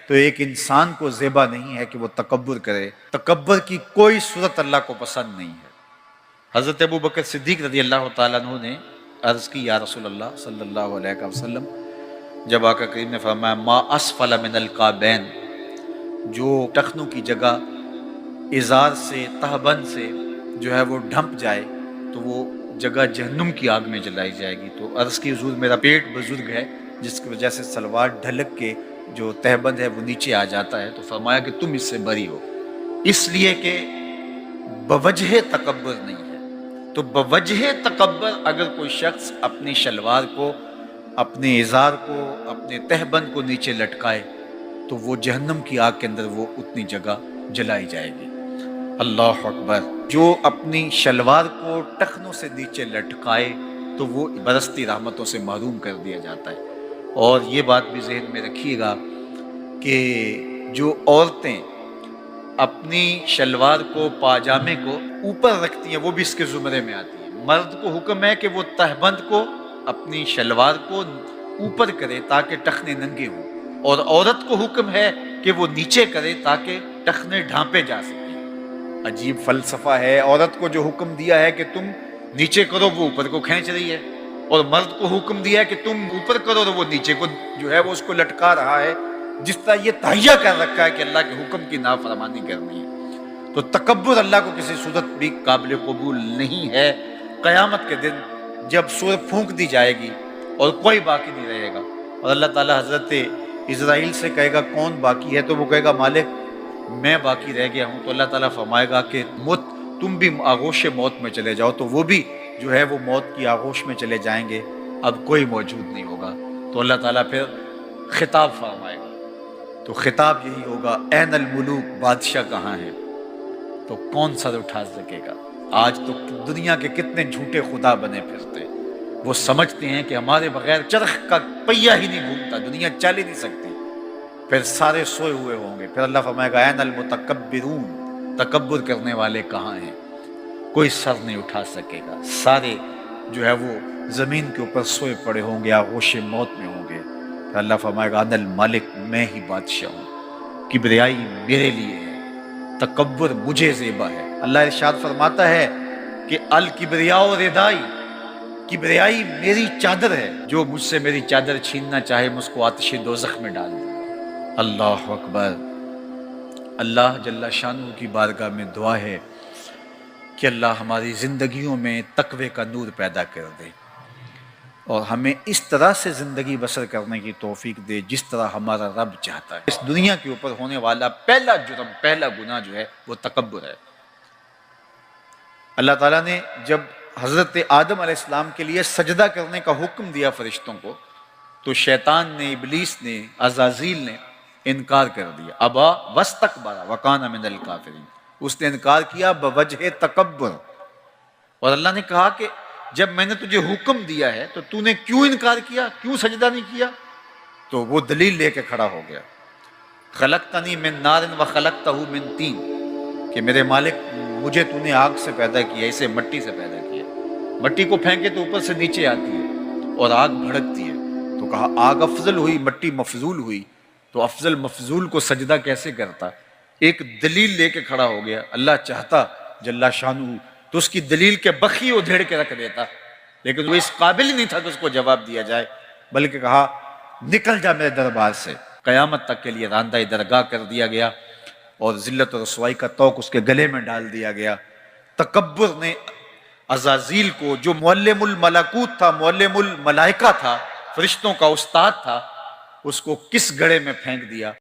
تو ایک انسان کو زیبا نہیں ہے کہ وہ تکبر کرے. تکبر کی کوئی صورت اللہ کو پسند نہیں ہے. حضرت ابو بکر صدیق رضی اللہ تعالیٰ عنہ نے عرض کی یا رسول اللہ صلی اللہ علیہ وسلم، جب آقا کریم نے فرمایا ما اسفل من القعبین، جو ٹخنوں کی جگہ ازار سے تہبند سے جو ہے وہ ڈھمپ جائے تو وہ جگہ جہنم کی آگ میں جلائی جائے گی. تو عرض کی حضور میرا پیٹ بزرگ ہے جس کی وجہ سے سلوار ڈھلک کے جو تہبند ہے وہ نیچے آ جاتا ہے. تو فرمایا کہ تم اس سے بری ہو، اس لیے کہ بوجہ تکبر نہیں ہے. تو بوجہ تکبر اگر کوئی شخص اپنی شلوار کو، اپنے ازار کو، اپنے تہبند کو نیچے لٹکائے تو وہ جہنم کی آگ کے اندر وہ اتنی جگہ جلائی جائے گی. اللہ اکبر. جو اپنی شلوار کو ٹخنوں سے نیچے لٹکائے تو وہ برستی رحمتوں سے محروم کر دیا جاتا ہے. اور یہ بات بھی ذہن میں رکھیے گا کہ جو عورتیں اپنی شلوار کو، پاجامے کو اوپر رکھتی ہیں وہ بھی اس کے زمرے میں آتی ہیں. مرد کو حکم ہے کہ وہ تہبند کو، اپنی شلوار کو اوپر کرے تاکہ ٹخنے ننگے ہوں، اور عورت کو حکم ہے کہ وہ نیچے کرے تاکہ ٹخنے ڈھانپے جا سکیں. عجیب فلسفہ ہے. عورت کو جو حکم دیا ہے کہ تم نیچے کرو وہ اوپر کو کھینچ رہی ہے، اور مرد کو حکم دیا ہے کہ تم اوپر کرو تو وہ نیچے کو جو ہے وہ اس کو لٹکا رہا ہے. جس طرح یہ تہیہ کر رکھا ہے کہ اللہ کے حکم کی نافرمانی کرنی ہے. تو تکبر اللہ کو کسی صورت بھی قابل قبول نہیں ہے. قیامت کے دن جب سور پھونک دی جائے گی اور کوئی باقی نہیں رہے گا، اور اللہ تعالیٰ حضرت اسرائیل سے کہے گا کون باقی ہے، تو وہ کہے گا مالک میں باقی رہ گیا ہوں. تو اللہ تعالیٰ فرمائے گا کہ تم بھی آغوش موت میں چلے جاؤ. تو وہ بھی جو ہے وہ موت کی آغوش میں چلے جائیں گے، اب کوئی موجود نہیں ہوگا. تو اللہ تعالیٰ پھر خطاب فرمائے گا. تو خطاب یہی ہوگا این الملوک، بادشاہ کہاں ہے؟ تو کون سر اٹھا سکے گا؟ آج تو دنیا کے کتنے جھوٹے خدا بنے پھرتے، وہ سمجھتے ہیں کہ ہمارے بغیر چرخ کا پہیہ ہی نہیں گھومتا، دنیا چل ہی نہیں سکتی. پھر سارے سوئے ہوئے ہوں گے. پھر اللہ فرمائے گا این المتکبرون، تکبر کرنے والے کہاں ہیں؟ کوئی سر نہیں اٹھا سکے گا. سارے جو ہے وہ زمین کے اوپر سوئے پڑے ہوں گے، آغوش موت میں ہوں گے. پھر اللہ فرمائے گا انا الملک، میں ہی بادشاہ ہوں، کبریائی میرے لیے ہے، تکبر مجھے زیبا ہے. اللہ ارشاد فرماتا ہے کہ الکبریاء ردائی، کبریائی میری چادر ہے، جو مجھ سے میری چادر چھیننا چاہے میں اس کو آتش دوزخ میں ڈال دوں. اللہ اکبر. اللہ جل شانہ کی بارگاہ میں دعا ہے کہ اللہ ہماری زندگیوں میں تقوی کا نور پیدا کر دے، اور ہمیں اس طرح سے زندگی بسر کرنے کی توفیق دے جس طرح ہمارا رب چاہتا ہے. اس دنیا کے اوپر ہونے والا پہلا جرم، پہلا گناہ جو ہے وہ تکبر ہے. اللہ تعالیٰ نے جب حضرت آدم علیہ السلام کے لیے سجدہ کرنے کا حکم دیا فرشتوں کو، تو شیطان نے، ابلیس نے، عزازیل نے انکار کر دیا. ابا واستکبر وکان من الکافرین، اس نے انکار کیا بوجہ تکبر. اور اللہ نے کہا کہ جب میں نے تجھے حکم دیا ہے تو تو نے کیوں انکار کیا، کیوں سجدہ نہیں کیا؟ تو وہ دلیل لے کے کھڑا ہو گیا. خلقتنی من نار وخلقتہ من طین، کہ میرے مالک مجھے تو نے آگ سے پیدا کیا، اسے مٹی سے پیدا کیا. مٹی کو پھینکے تو اوپر سے نیچے آتی ہے اور آگ بھڑکتی ہے. تو کہا آگ افضل ہوئی، مٹی مفضول ہوئی، تو افضل مفضول کو سجدہ کیسے کرتا؟ ایک دلیل لے کے کھڑا ہو گیا. اللہ چاہتا جل شانہ تو اس کی دلیل کے بخی ادھیڑ کے رکھ دیتا، لیکن وہ اس قابل نہیں تھا کہ اس کو جواب دیا جائے، بلکہ کہا نکل جا میرے دربار سے. قیامت تک کے لیے راندہ درگاہ کر دیا گیا، اور ذلت و رسوائی کا طوق اس کے گلے میں ڈال دیا گیا. تکبر نے عزازیل کو، جو معلم الملکوت تھا، معلم الملائکہ تھا، فرشتوں کا استاد تھا، اس کو کس گڑھے میں پھینک دیا.